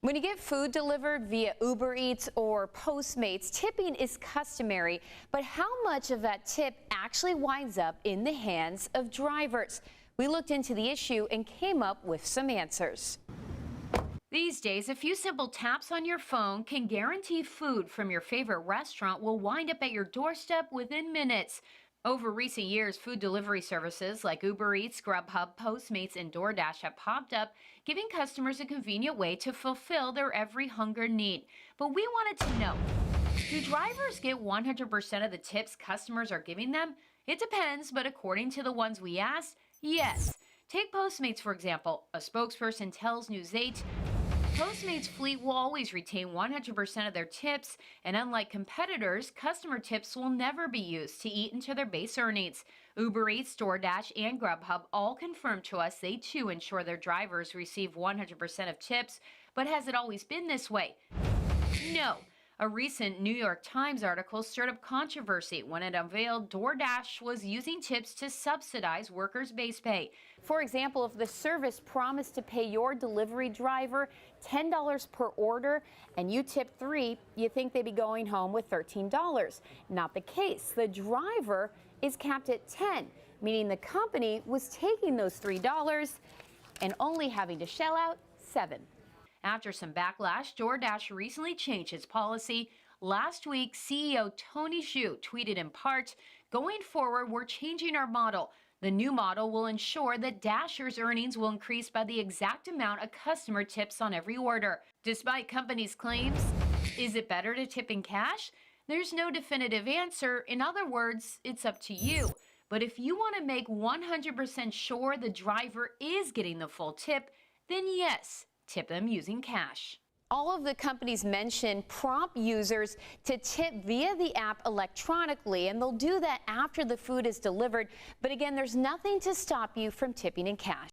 When you get food delivered via Uber Eats or Postmates, tipping is customary, but how much of that tip actually winds up in the hands of drivers? We looked into the issue and came up with some answers. These days, a few simple taps on your phone can guarantee food from your favorite restaurant will wind up at your doorstep within minutes. Over recent years, food delivery services like Uber Eats, Grubhub, Postmates, and DoorDash have popped up, giving customers a convenient way to fulfill their every hunger need. But we wanted to know, do drivers get 100% of the tips customers are giving them? It depends, but according to the ones we asked, yes. Take Postmates, for example. A spokesperson tells News 8, Postmates fleet will always retain 100% of their tips, and unlike competitors, customer tips will never be used to eat into their base earnings. Uber Eats, DoorDash, and Grubhub all confirmed to us they too ensure their drivers receive 100% of tips, but has it always been this way? No. A recent New York Times article stirred up controversy when it unveiled DoorDash was using tips to subsidize workers' base pay. For example, if the service promised to pay your delivery driver $10 per order and you tip $3, you think they'd be going home with $13. Not the case. The driver is capped at $10, meaning the company was taking those $3 and only having to shell out $7. After some backlash, DoorDash recently changed its policy. Last week, CEO Tony Xu tweeted in part, "Going forward, we're changing our model. The new model will ensure that Dashers' earnings will increase by the exact amount a customer tips on every order." Despite companies' claims, is it better to tip in cash? There's no definitive answer. In other words, it's up to you. But if you want to make 100% sure the driver is getting the full tip, then yes, tip them using cash. All of the companies mentioned prompt users to tip via the app electronically, and they'll do that after the food is delivered. But again, there's nothing to stop you from tipping in cash.